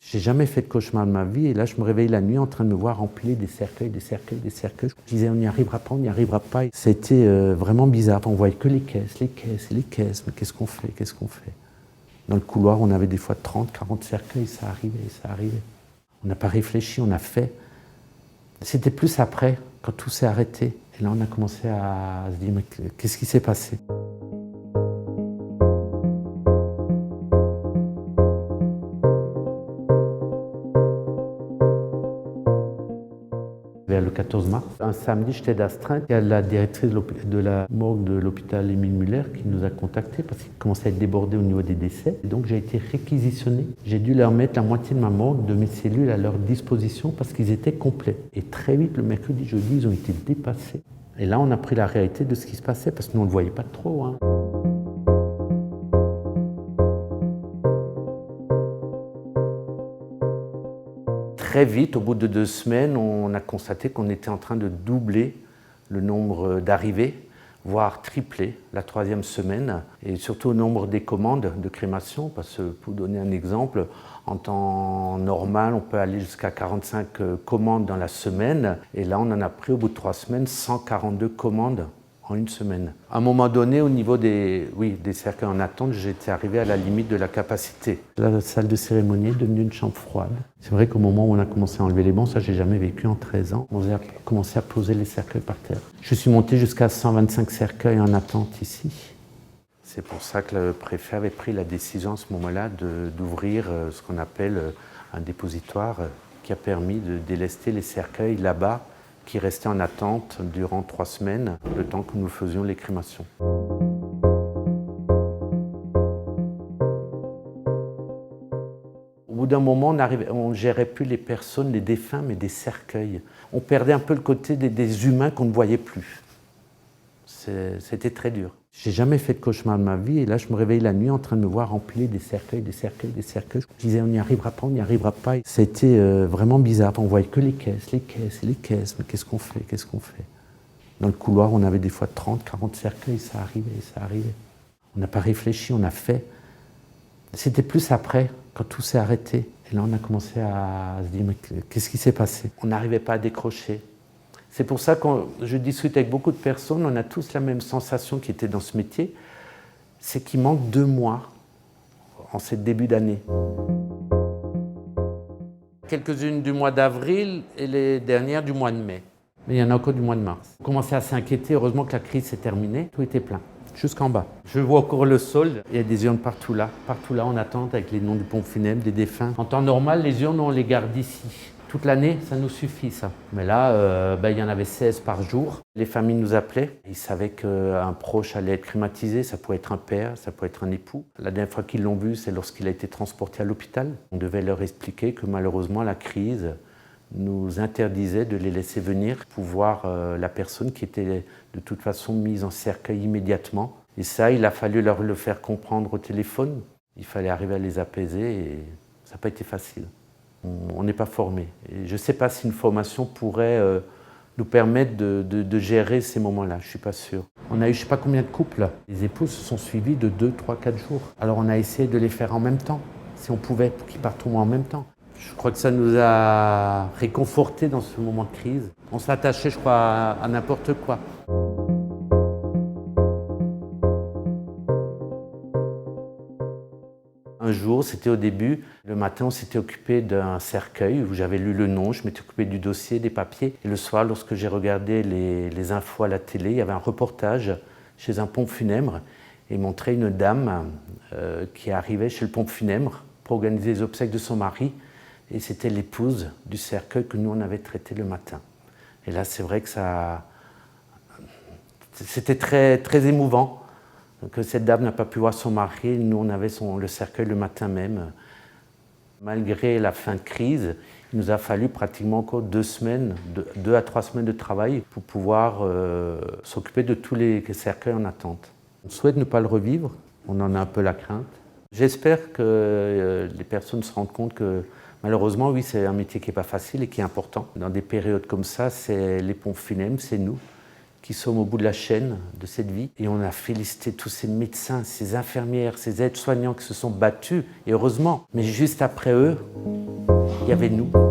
J'ai jamais fait de cauchemar de ma vie et là je me réveille la nuit en train de me voir empiler des cercueils, des cercueils, des cercueils. Je me disais on n'y arrivera pas, on n'y arrivera pas. C'était vraiment bizarre. On voyait que les caisses, les caisses et les caisses. Mais qu'est-ce qu'on fait, qu'est-ce qu'on fait? Dans le couloir on avait des fois 30, 40 cercueils, ça arrivait, ça arrivait. On n'a pas réfléchi, on a fait. C'était plus après, quand tout s'est arrêté. Et là on a commencé à se dire mais qu'est-ce qui s'est passé? Vers le 14 mars, un samedi, j'étais d'astreinte. Il y a la directrice de la morgue de l'hôpital Émile Muller qui nous a contactés parce qu'il commençait à être débordé au niveau des décès. Et donc j'ai été réquisitionné. J'ai dû leur mettre la moitié de ma morgue, de mes cellules à leur disposition parce qu'ils étaient complets. Et très vite, le mercredi, jeudi, ils ont été dépassés. Et là, on a pris la réalité de ce qui se passait parce que nous, on ne le voyait pas trop. Très vite, au bout de 2 semaines, on a constaté qu'on était en train de doubler le nombre d'arrivées, voire tripler la 3e semaine, et surtout au nombre des commandes de crémation, parce que pour vous donner un exemple, en temps normal, on peut aller jusqu'à 45 commandes dans la semaine, et là on en a pris au bout de 3 semaines 142 commandes en une semaine. À un moment donné, au niveau des cercueils en attente, j'étais arrivé à la limite de la capacité. La salle de cérémonie est devenue une chambre froide. C'est vrai qu'au moment où on a commencé à enlever les bancs, ça j'ai jamais vécu en 13 ans, on a commencé à poser les cercueils par terre. Je suis monté jusqu'à 125 cercueils en attente ici. C'est pour ça que le préfet avait pris la décision à ce moment-là d'ouvrir ce qu'on appelle un dépositoire qui a permis de délester les cercueils là-bas qui restaient en attente durant 3 semaines, le temps que nous faisions les crémations. Au bout d'un moment, on ne gérait plus les personnes, les défunts, mais des cercueils. On perdait un peu le côté des humains qu'on ne voyait plus. C'était très dur. J'ai jamais fait de cauchemar de ma vie et là je me réveille la nuit en train de me voir empiler des cercueils, des cercueils, des cercueils. Je me disais on n'y arrivera pas, on n'y arrivera pas. C'était vraiment bizarre. On voyait que les caisses, les caisses et les caisses. Mais qu'est-ce qu'on fait, qu'est-ce qu'on fait? Dans le couloir on avait des fois 30, 40 cercueils, ça arrivait, ça arrivait. On n'a pas réfléchi, on a fait. C'était plus après, quand tout s'est arrêté. Et là on a commencé à se dire mais qu'est-ce qui s'est passé? On n'arrivait pas à décrocher. C'est pour ça que quand je discute avec beaucoup de personnes, on a tous la même sensation qui était dans ce métier, c'est qu'il manque 2 mois en ce début d'année. Quelques-unes du mois d'avril et les dernières du mois de mai. Mais il y en a encore du mois de mars. On commençait à s'inquiéter, heureusement que la crise s'est terminée, tout était plein, jusqu'en bas. Je vois encore le sol, il y a des urnes partout là en attente avec les noms du pompe funèbre, des défunts. En temps normal, les urnes, on les garde ici. Toute l'année, ça nous suffit, ça. Mais là, il y en avait 16 par jour. Les familles nous appelaient. Ils savaient qu'un proche allait être crématisé. Ça pouvait être un père, ça pouvait être un époux. La dernière fois qu'ils l'ont vu, c'est lorsqu'il a été transporté à l'hôpital. On devait leur expliquer que malheureusement, la crise nous interdisait de les laisser venir pour voir la personne qui était de toute façon mise en cercueil immédiatement. Et ça, il a fallu leur le faire comprendre au téléphone. Il fallait arriver à les apaiser et ça n'a pas été facile. On n'est pas formé. Et je ne sais pas si une formation pourrait nous permettre de gérer ces moments-là, je ne suis pas sûr. On a eu je ne sais pas combien de couples. Les épouses se sont suivis de 2, 3, 4 jours. Alors on a essayé de les faire en même temps, si on pouvait, pour qu'ils partent au moins en même temps. Je crois que ça nous a réconfortés dans ce moment de crise. On s'attachait, je crois, à n'importe quoi. Un jour, c'était au début, le matin, on s'était occupé d'un cercueil où j'avais lu le nom, je m'étais occupé du dossier, des papiers. Et le soir, lorsque j'ai regardé les infos à la télé, il y avait un reportage chez un pompe funèbre et montrait une dame qui arrivait chez le pompe funèbre pour organiser les obsèques de son mari. Et c'était l'épouse du cercueil que nous, on avait traité le matin. Et là, c'est vrai que c'était très, très émouvant. Que cette dame n'a pas pu voir son mari, nous on avait le cercueil le matin même. Malgré la fin de crise, il nous a fallu pratiquement encore 2 semaines, 2 à 3 semaines de travail pour pouvoir s'occuper de tous les cercueils en attente. On souhaite ne pas le revivre, on en a un peu la crainte. J'espère que les personnes se rendent compte que malheureusement, oui, c'est un métier qui n'est pas facile et qui est important. Dans des périodes comme ça, c'est les pompes funèbres, c'est nous qui sommes au bout de la chaîne de cette vie. Et on a félicité tous ces médecins, ces infirmières, ces aides-soignants qui se sont battus, et heureusement. Mais juste après eux, il y avait nous.